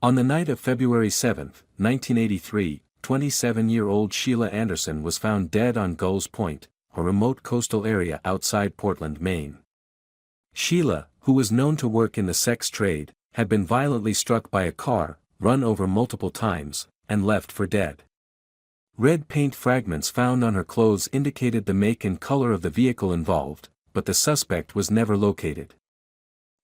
On the night of February 7, 1983, 27-year-old Sheila Anderson was found dead on Gulls Point, a remote coastal area outside Portland, Maine. Sheila, who was known to work in the sex trade, had been violently struck by a car, run over multiple times, and left for dead. Red paint fragments found on her clothes indicated the make and color of the vehicle involved, but the suspect was never located.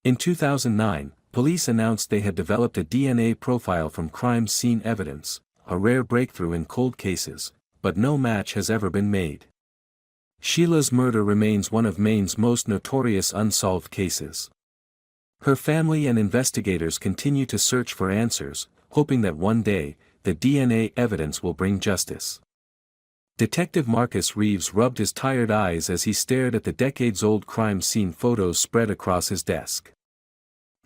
In 2009, police announced they had developed a DNA profile from crime scene evidence, a rare breakthrough in cold cases, but no match has ever been made. Sheila's murder remains one of Maine's most notorious unsolved cases. Her family and investigators continue to search for answers, hoping that one day, the DNA evidence will bring justice. Detective Marcus Reeves rubbed his tired eyes as he stared at the decades-old crime scene photos spread across his desk.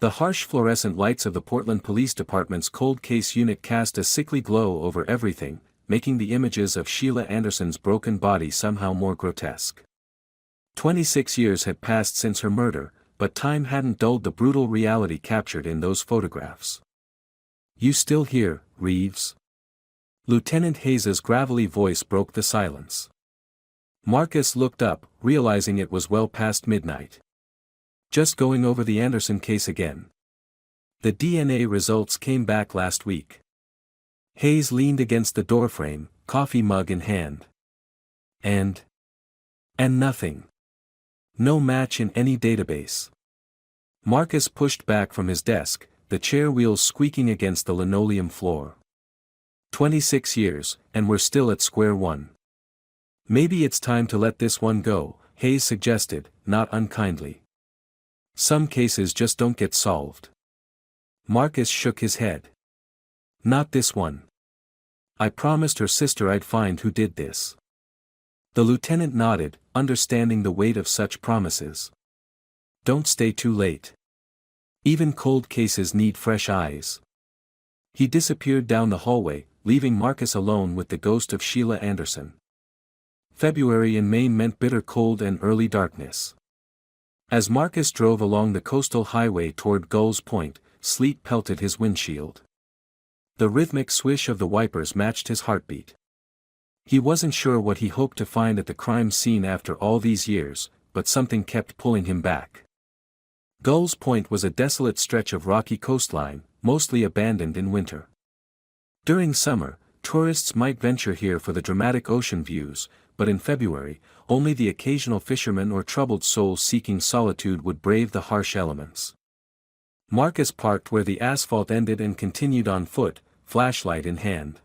The harsh fluorescent lights of the Portland Police Department's cold case unit cast a sickly glow over everything, making the images of Sheila Anderson's broken body somehow more grotesque. 26 years had passed since her murder, but time hadn't dulled the brutal reality captured in those photographs. "You still here, Reeves?" Lieutenant Hayes's gravelly voice broke the silence. Marcus looked up, realizing it was well past midnight. "Just going over the Anderson case again. The DNA results came back last week." Hayes leaned against the doorframe, coffee mug in hand. And nothing. No match in any database." Marcus pushed back from his desk, the chair wheels squeaking against the linoleum floor. 26 years, and we're still at square one. "Maybe it's time to let this one go," Hayes suggested, not unkindly. "Some cases just don't get solved." Marcus shook his head. "Not this one. I promised her sister I'd find who did this." The lieutenant nodded, understanding the weight of such promises. "Don't stay too late. Even cold cases need fresh eyes." He disappeared down the hallway, leaving Marcus alone with the ghost of Sheila Anderson. February in Maine meant bitter cold and early darkness. As Marcus drove along the coastal highway toward Gulls Point, sleet pelted his windshield. The rhythmic swish of the wipers matched his heartbeat. He wasn't sure what he hoped to find at the crime scene after all these years, but something kept pulling him back. Gulls Point was a desolate stretch of rocky coastline, mostly abandoned in winter. During summer, tourists might venture here for the dramatic ocean views, but in February, only the occasional fisherman or troubled soul seeking solitude would brave the harsh elements. Marcus parked where the asphalt ended and continued on foot, flashlight in hand.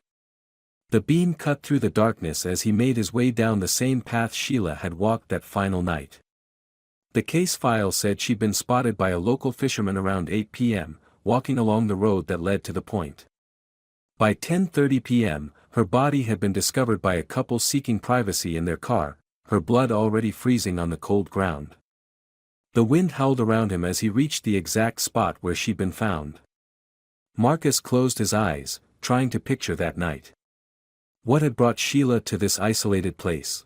The beam cut through the darkness as he made his way down the same path Sheila had walked that final night. The case file said she'd been spotted by a local fisherman around 8 p.m., walking along the road that led to the point. By 10:30 p.m., her body had been discovered by a couple seeking privacy in their car, her blood already freezing on the cold ground. The wind howled around him as he reached the exact spot where she'd been found. Marcus closed his eyes, trying to picture that night. What had brought Sheila to this isolated place?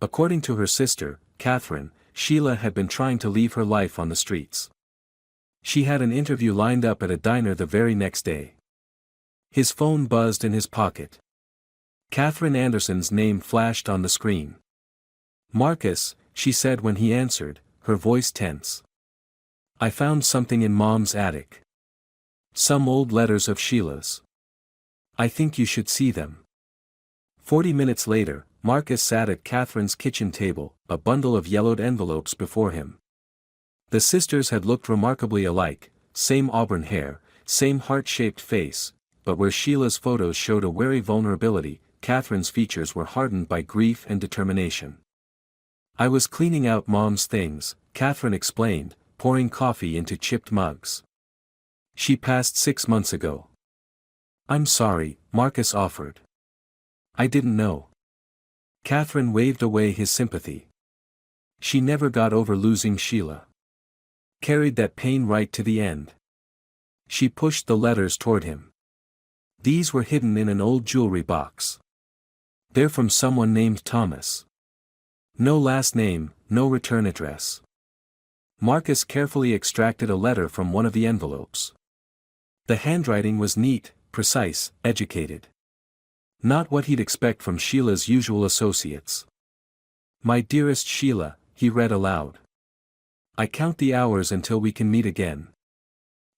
According to her sister, Catherine, Sheila had been trying to leave her life on the streets. She had an interview lined up at a diner the very next day. His phone buzzed in his pocket. Catherine Anderson's name flashed on the screen. "Marcus," she said when he answered, her voice tense. "I found something in Mom's attic. Some old letters of Sheila's. I think you should see them." 40 minutes later, Marcus sat at Catherine's kitchen table, a bundle of yellowed envelopes before him. The sisters had looked remarkably alike, same auburn hair, same heart-shaped face, but where Sheila's photos showed a wary vulnerability, Catherine's features were hardened by grief and determination. "I was cleaning out Mom's things," Catherine explained, pouring coffee into chipped mugs. "She passed 6 months ago." "I'm sorry," Marcus offered. "I didn't know." Catherine waved away his sympathy. She never got over losing Sheila. Carried that pain right to the end. She pushed the letters toward him. "These were hidden in an old jewelry box. They're from someone named Thomas. No last name, no return address." Marcus carefully extracted a letter from one of the envelopes. The handwriting was neat, precise, educated. Not what he'd expect from Sheila's usual associates. "My dearest Sheila," he read aloud. "I count the hours until we can meet again.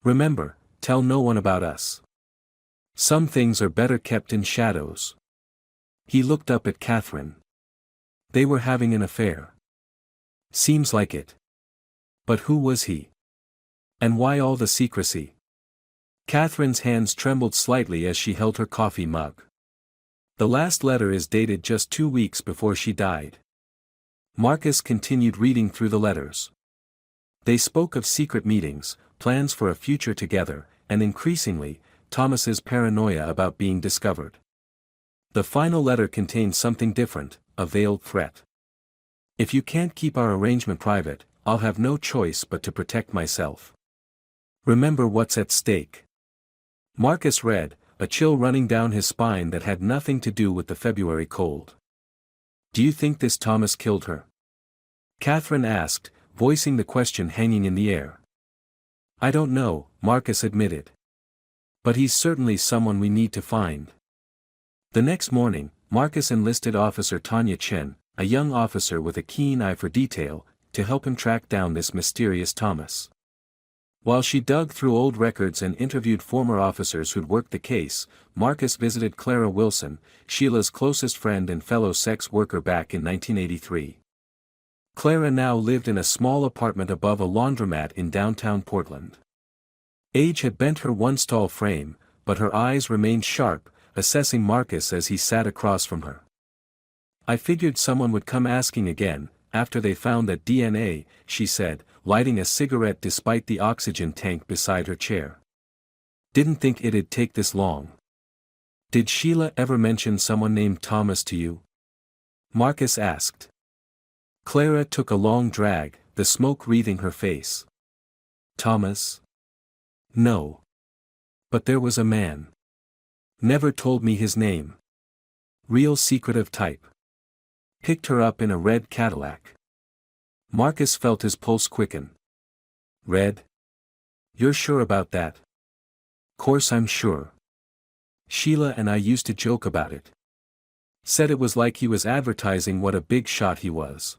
Remember, tell no one about us. Some things are better kept in shadows." He looked up at Catherine. They were having an affair. Seems like it. But who was he? And why all the secrecy? Catherine's hands trembled slightly as she held her coffee mug. "The last letter is dated just 2 weeks before she died." Marcus continued reading through the letters. They spoke of secret meetings, plans for a future together, and increasingly, Thomas's paranoia about being discovered. The final letter contained something different, a veiled threat. "If you can't keep our arrangement private, I'll have no choice but to protect myself. Remember what's at stake." Marcus read, a chill running down his spine that had nothing to do with the February cold. "Do you think this Thomas killed her?" Catherine asked, voicing the question hanging in the air. "I don't know," Marcus admitted. "But he's certainly someone we need to find." The next morning, Marcus enlisted Officer Tanya Chen, a young officer with a keen eye for detail, to help him track down this mysterious Thomas. While she dug through old records and interviewed former officers who'd worked the case, Marcus visited Clara Wilson, Sheila's closest friend and fellow sex worker back in 1983. Clara now lived in a small apartment above a laundromat in downtown Portland. Age had bent her once tall frame, but her eyes remained sharp, assessing Marcus as he sat across from her. "I figured someone would come asking again, after they found that DNA," she said, lighting a cigarette despite the oxygen tank beside her chair. "Didn't think it'd take this long." "Did Sheila ever mention someone named Thomas to you?" Marcus asked. Clara took a long drag, the smoke wreathing her face. "Thomas? No. But there was a man. Never told me his name. Real secretive type. Picked her up in a red Cadillac." Marcus felt his pulse quicken. "Red? You're sure about that?" "Course I'm sure. Sheila and I used to joke about it. Said it was like he was advertising what a big shot he was."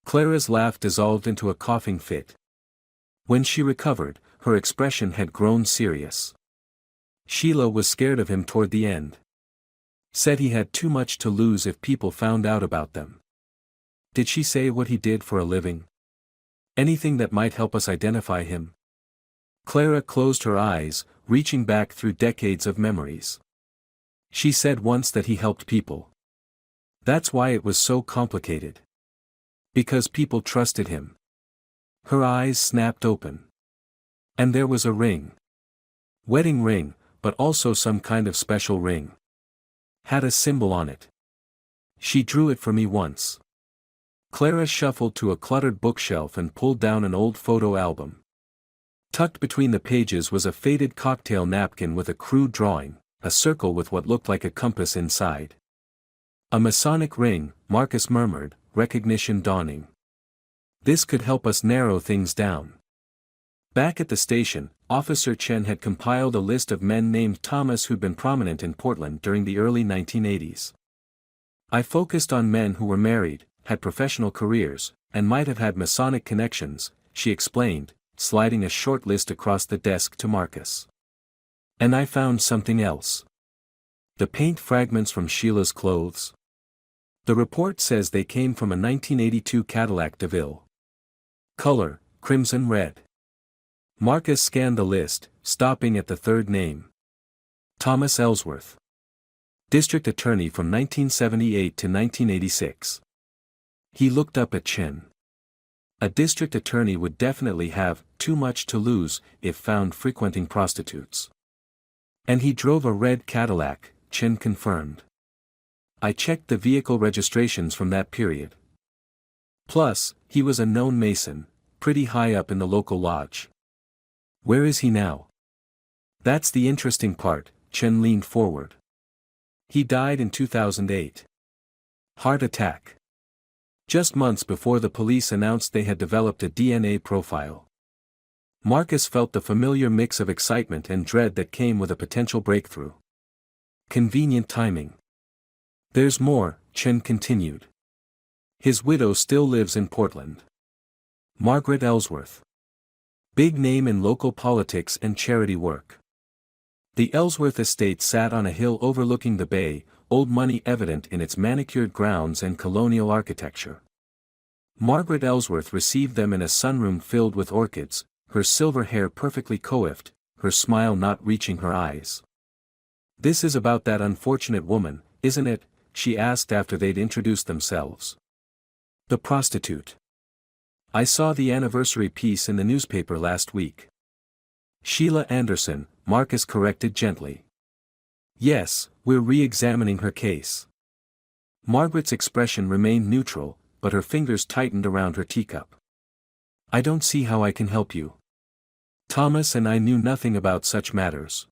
Clara's laugh dissolved into a coughing fit. When she recovered, her expression had grown serious. "Sheila was scared of him toward the end. Said he had too much to lose if people found out about them." "Did she say what he did for a living? Anything that might help us identify him?" Clara closed her eyes, reaching back through decades of memories. "She said once that he helped people. That's why it was so complicated. Because people trusted him." Her eyes snapped open. "And there was a ring. Wedding ring, but also some kind of special ring. Had a symbol on it. She drew it for me once." Clara shuffled to a cluttered bookshelf and pulled down an old photo album. Tucked between the pages was a faded cocktail napkin with a crude drawing, a circle with what looked like a compass inside. "A Masonic ring," Marcus murmured, recognition dawning. "This could help us narrow things down." Back at the station, Officer Chen had compiled a list of men named Thomas who'd been prominent in Portland during the early 1980s. "I focused on men who were married, had professional careers, and might have had Masonic connections," she explained, sliding a short list across the desk to Marcus. "And I found something else. The paint fragments from Sheila's clothes. The report says they came from a 1982 Cadillac DeVille. Color, crimson red." Marcus scanned the list, stopping at the third name. Thomas Ellsworth. District Attorney from 1978 to 1986. He looked up at Chen. A district attorney would definitely have too much to lose if found frequenting prostitutes. "And he drove a red Cadillac," Chen confirmed. "I checked the vehicle registrations from that period. Plus, he was a known Mason, pretty high up in the local lodge." "Where is he now?" "That's the interesting part," Chen leaned forward. "He died in 2008. Heart attack. Just months before the police announced they had developed a DNA profile." Marcus felt the familiar mix of excitement and dread that came with a potential breakthrough. Convenient timing. There's more, Chen continued. His widow still lives in Portland. Margaret Ellsworth. Big name in local politics and charity work. The Ellsworth estate sat on a hill overlooking the bay, old money evident in its manicured grounds and colonial architecture. Margaret Ellsworth received them in a sunroom filled with orchids, her silver hair perfectly coiffed, her smile not reaching her eyes. "This is about that unfortunate woman, isn't it?" she asked after they'd introduced themselves. "The prostitute. I saw the anniversary piece in the newspaper last week." "Sheila Anderson," Marcus corrected gently. "Yes, we're re-examining her case." Margaret's expression remained neutral, but her fingers tightened around her teacup. "I don't see how I can help you. Thomas and I knew nothing about such matters."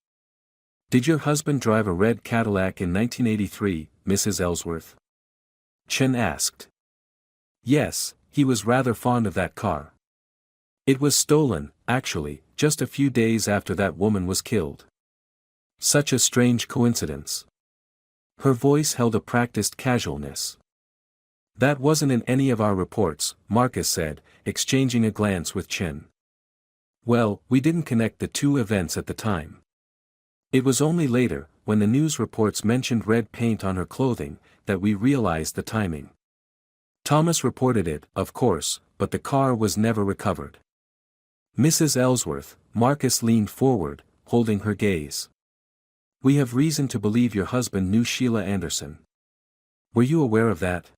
"Did your husband drive a red Cadillac in 1983, Mrs. Ellsworth?" Chen asked. "Yes, he was rather fond of that car. It was stolen, actually, just a few days after that woman was killed." "Such a strange coincidence." Her voice held a practiced casualness. "That wasn't in any of our reports," Marcus said, exchanging a glance with Chen. "Well, we didn't connect the two events at the time. It was only later, when the news reports mentioned red paint on her clothing, that we realized the timing. Thomas reported it, of course, but the car was never recovered." "Mrs. Ellsworth," Marcus leaned forward, holding her gaze. "We have reason to believe your husband knew Sheila Anderson. Were you aware of that?"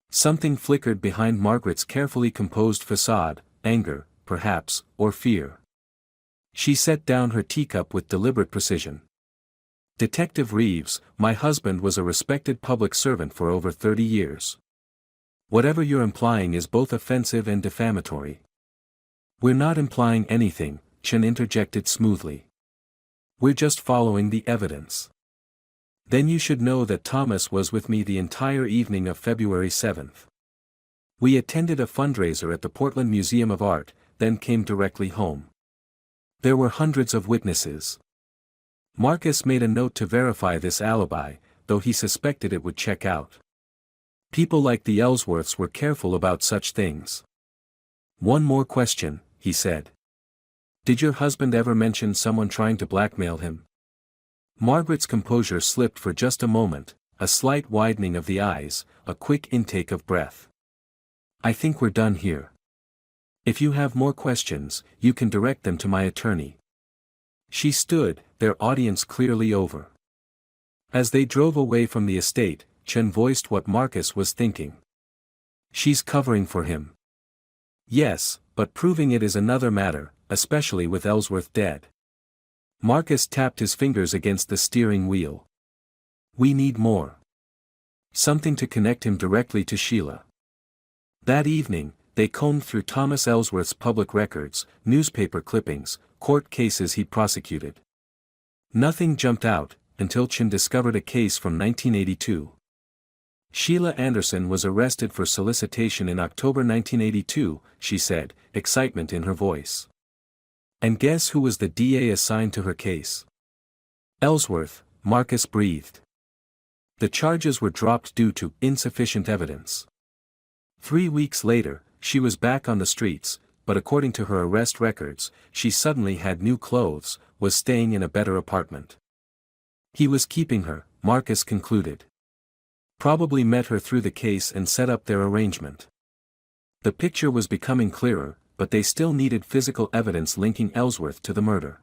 Something flickered behind Margaret's carefully composed facade, anger, perhaps, or fear. She set down her teacup with deliberate precision. "Detective Reeves, my husband was a respected public servant for over 30 years. Whatever you're implying is both offensive and defamatory." "We're not implying anything," Chen interjected smoothly. "We're just following the evidence." "Then you should know that Thomas was with me the entire evening of February 7th. We attended a fundraiser at the Portland Museum of Art, then came directly home. There were hundreds of witnesses." Marcus made a note to verify this alibi, though he suspected it would check out. People like the Ellsworths were careful about such things. "One more question," he said. "Did your husband ever mention someone trying to blackmail him?" Margaret's composure slipped for just a moment, a slight widening of the eyes, a quick intake of breath. "I think we're done here. If you have more questions, you can direct them to my attorney." She stood, their audience clearly over. As they drove away from the estate, Chen voiced what Marcus was thinking. "She's covering for him." "Yes, but proving it is another matter, especially with Ellsworth dead." Marcus tapped his fingers against the steering wheel. "We need more. Something to connect him directly to Sheila." That evening, they combed through Thomas Ellsworth's public records, newspaper clippings, court cases he prosecuted. Nothing jumped out, until Chen discovered a case from 1982. Sheila Anderson was arrested for solicitation in October 1982, she said, excitement in her voice. "And guess who was the DA assigned to her case?" "Ellsworth," Marcus breathed. The charges were dropped due to insufficient evidence. 3 weeks later, she was back on the streets, but according to her arrest records, she suddenly had new clothes, was staying in a better apartment. He was keeping her, Marcus concluded. Probably met her through the case and set up their arrangement. The picture was becoming clearer, but they still needed physical evidence linking Ellsworth to the murder.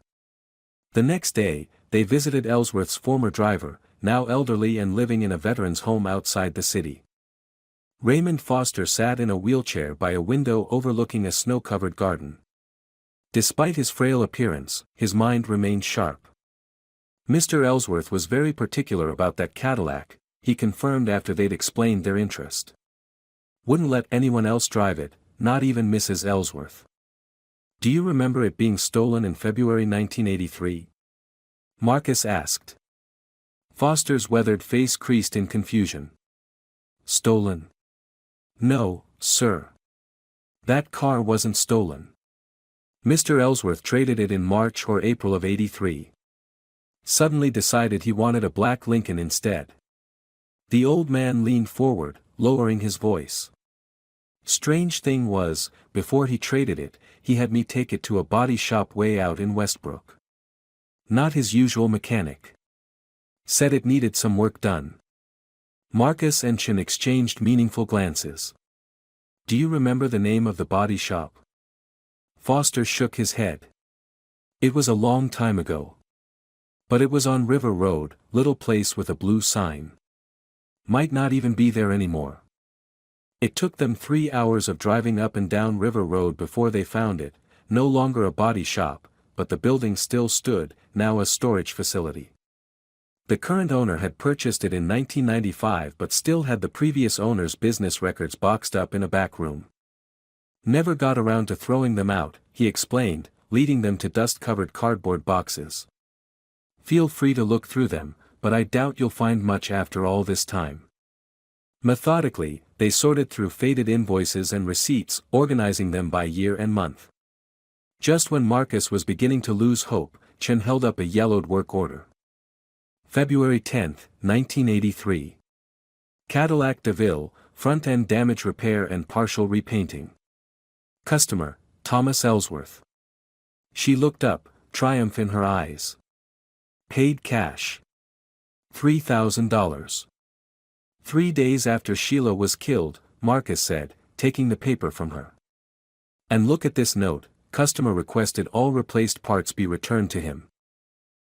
The next day, they visited Ellsworth's former driver, now elderly and living in a veteran's home outside the city. Raymond Foster sat in a wheelchair by a window overlooking a snow-covered garden. Despite his frail appearance, his mind remained sharp. "Mr. Ellsworth was very particular about that Cadillac," he confirmed after they'd explained their interest. "Wouldn't let anyone else drive it, not even Mrs. Ellsworth." "Do you remember it being stolen in February 1983? Marcus asked. Foster's weathered face creased in confusion. "Stolen? No, sir. That car wasn't stolen. Mr. Ellsworth traded it in March or April of '83. Suddenly decided he wanted a black Lincoln instead. The old man leaned forward, lowering his voice. Strange thing was, before he traded it, he had me take it to a body shop way out in Westbrook. Not his usual mechanic. Said it needed some work done. Marcus and Chen exchanged meaningful glances. Do you remember the name of the body shop? Foster shook his head. It was a long time ago. But it was on River Road, little place with a blue sign. Might not even be there anymore. It took them 3 hours of driving up and down River Road before they found it, no longer a body shop, but the building still stood, now a storage facility. The current owner had purchased it in 1995 but still had the previous owner's business records boxed up in a back room. Never got around to throwing them out, he explained, leading them to dust-covered cardboard boxes. Feel free to look through them, but I doubt you'll find much after all this time. Methodically, they sorted through faded invoices and receipts, organizing them by year and month. Just when Marcus was beginning to lose hope, Chen held up a yellowed work order. February 10, 1983. Cadillac DeVille, front-end damage repair and partial repainting. Customer, Thomas Ellsworth. She looked up, triumph in her eyes. Paid cash. $3,000. 3 days after Sheila was killed, Marcus said, taking the paper from her. And look at this note, customer requested all replaced parts be returned to him.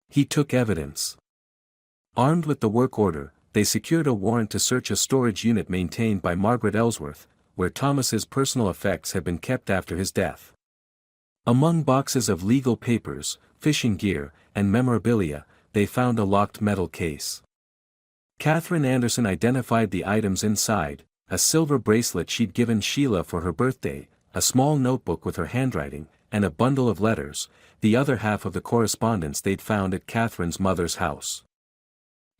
He took evidence. Armed with the work order, they secured a warrant to search a storage unit maintained by Margaret Ellsworth, where Thomas's personal effects had been kept after his death. Among boxes of legal papers, fishing gear, and memorabilia, they found a locked metal case. Catherine Anderson identified the items inside: a silver bracelet she'd given Sheila for her birthday, a small notebook with her handwriting, and a bundle of letters, the other half of the correspondence they'd found at Catherine's mother's house.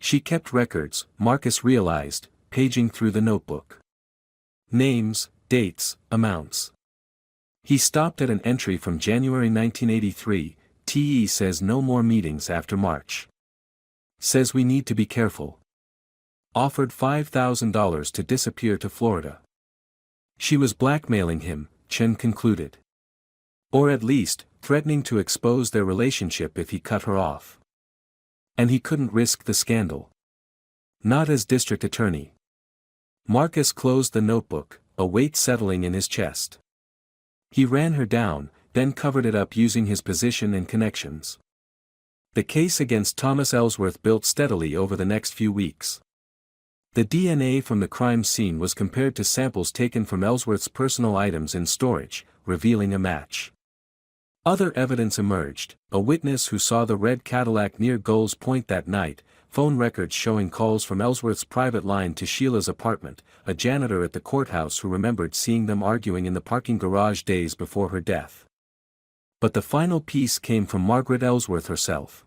She kept records, Marcus realized, paging through the notebook. Names, dates, amounts. He stopped at an entry from January 1983, TE says no more meetings after March. Says we need to be careful. Offered $5,000 to disappear to Florida. She was blackmailing him, Chen concluded. Or at least, threatening to expose their relationship if he cut her off. And he couldn't risk the scandal. Not as district attorney. Marcus closed the notebook, a weight settling in his chest. He ran her down, then covered it up using his position and connections. The case against Thomas Ellsworth built steadily over the next few weeks. The DNA from the crime scene was compared to samples taken from Ellsworth's personal items in storage, revealing a match. Other evidence emerged: a witness who saw the red Cadillac near Gulls Point that night, phone records showing calls from Ellsworth's private line to Sheila's apartment, a janitor at the courthouse who remembered seeing them arguing in the parking garage days before her death. But the final piece came from Margaret Ellsworth herself.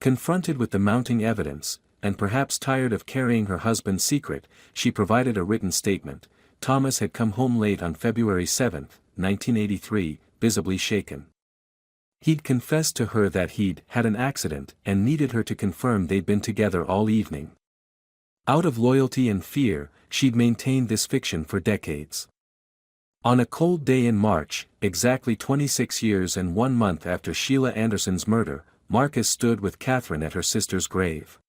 Confronted with the mounting evidence, and perhaps tired of carrying her husband's secret, she provided a written statement. Thomas had come home late on February 7, 1983, visibly shaken. He'd confessed to her that he'd had an accident and needed her to confirm they'd been together all evening. Out of loyalty and fear, she'd maintained this fiction for decades. On a cold day in March, exactly 26 years and 1 month after Sheila Anderson's murder, Marcus stood with Catherine at her sister's grave.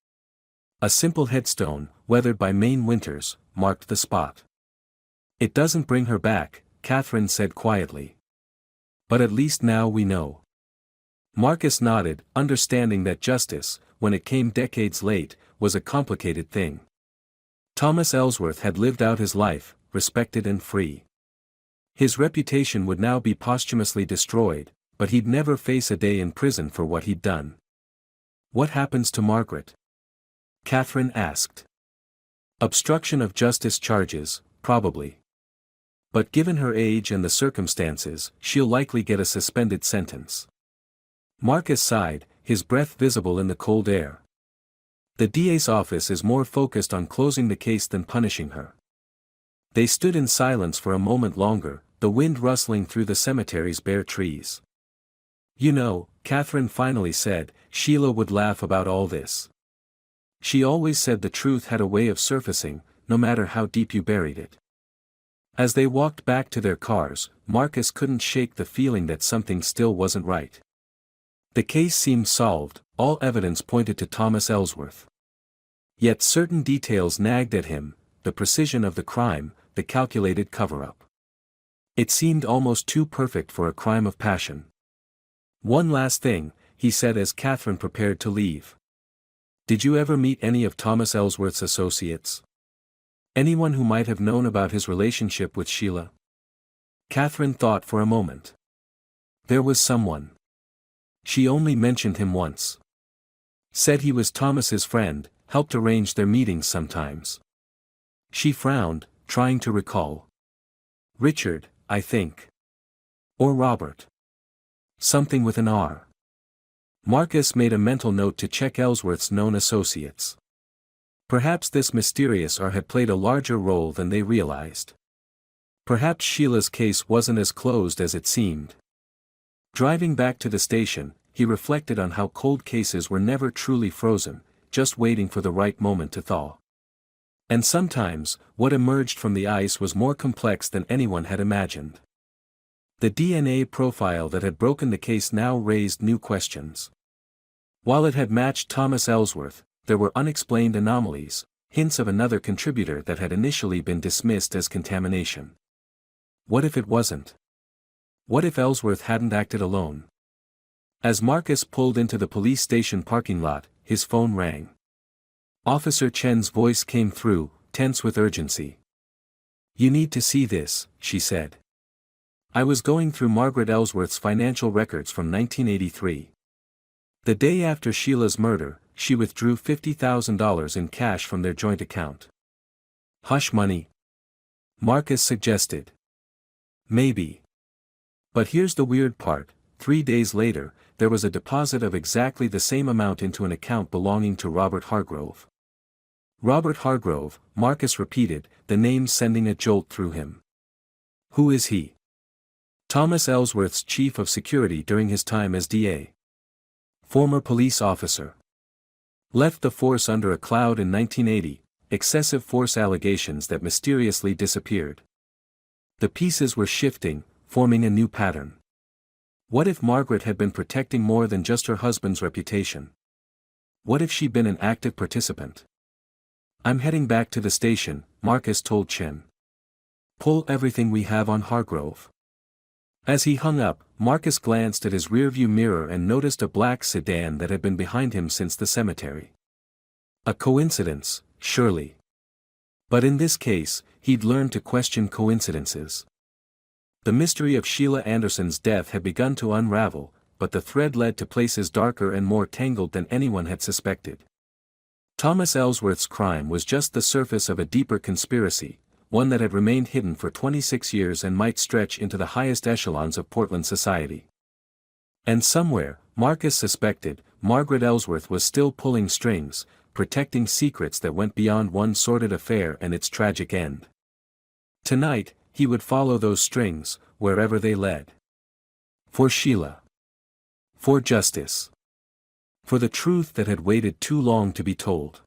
A simple headstone, weathered by Maine winters, marked the spot. "It doesn't bring her back," Catherine said quietly. "But at least now we know." Marcus nodded, understanding that justice, when it came decades late, was a complicated thing. Thomas Ellsworth had lived out his life, respected and free. His reputation would now be posthumously destroyed, but he'd never face a day in prison for what he'd done. "What happens to Margaret?" Catherine asked. "Obstruction of justice charges, probably. But given her age and the circumstances, she'll likely get a suspended sentence." Marcus sighed, his breath visible in the cold air. "The DA's office is more focused on closing the case than punishing her." They stood in silence for a moment longer, the wind rustling through the cemetery's bare trees. You know, Catherine finally said, Sheila would laugh about all this. She always said the truth had a way of surfacing, no matter how deep you buried it. As they walked back to their cars, Marcus couldn't shake the feeling that something still wasn't right. The case seemed solved, all evidence pointed to Thomas Ellsworth. Yet certain details nagged at him, the precision of the crime, the calculated cover-up. It seemed almost too perfect for a crime of passion. One last thing, he said as Catherine prepared to leave. Did you ever meet any of Thomas Ellsworth's associates? Anyone who might have known about his relationship with Sheila? Catherine thought for a moment. There was someone. She only mentioned him once. Said he was Thomas's friend, helped arrange their meetings sometimes. She frowned, trying to recall. Richard, I think. Or Robert. Something with an R. Marcus made a mental note to check Ellsworth's known associates. Perhaps this mysterious R had played a larger role than they realized. Perhaps Sheila's case wasn't as closed as it seemed. Driving back to the station, he reflected on how cold cases were never truly frozen, just waiting for the right moment to thaw. And sometimes, what emerged from the ice was more complex than anyone had imagined. The DNA profile that had broken the case now raised new questions. While it had matched Thomas Ellsworth, there were unexplained anomalies, hints of another contributor that had initially been dismissed as contamination. What if it wasn't? What if Ellsworth hadn't acted alone? As Marcus pulled into the police station parking lot, his phone rang. Officer Chen's voice came through, tense with urgency. You need to see this, she said. I was going through Margaret Ellsworth's financial records from 1983. The day after Sheila's murder, she withdrew $50,000 in cash from their joint account. Hush money? Marcus suggested. Maybe. But here's the weird part, 3 days later, there was a deposit of exactly the same amount into an account belonging to Robert Hargrove. Robert Hargrove, Marcus repeated, the name sending a jolt through him. Who is he? Thomas Ellsworth's chief of security during his time as DA. Former police officer. Left the force under a cloud in 1980, excessive force allegations that mysteriously disappeared. The pieces were shifting, forming a new pattern. What if Margaret had been protecting more than just her husband's reputation? What if she'd been an active participant? I'm heading back to the station, Marcus told Chen. Pull everything we have on Hargrove. As he hung up, Marcus glanced at his rearview mirror and noticed a black sedan that had been behind him since the cemetery. A coincidence, surely. But in this case, he'd learned to question coincidences. The mystery of Sheila Anderson's death had begun to unravel, but the thread led to places darker and more tangled than anyone had suspected. Thomas Ellsworth's crime was just the surface of a deeper conspiracy, one that had remained hidden for 26 years and might stretch into the highest echelons of Portland society. And somewhere, Marcus suspected, Margaret Ellsworth was still pulling strings, protecting secrets that went beyond one sordid affair and its tragic end. Tonight, he would follow those strings, wherever they led. For Sheila. For justice. For the truth that had waited too long to be told.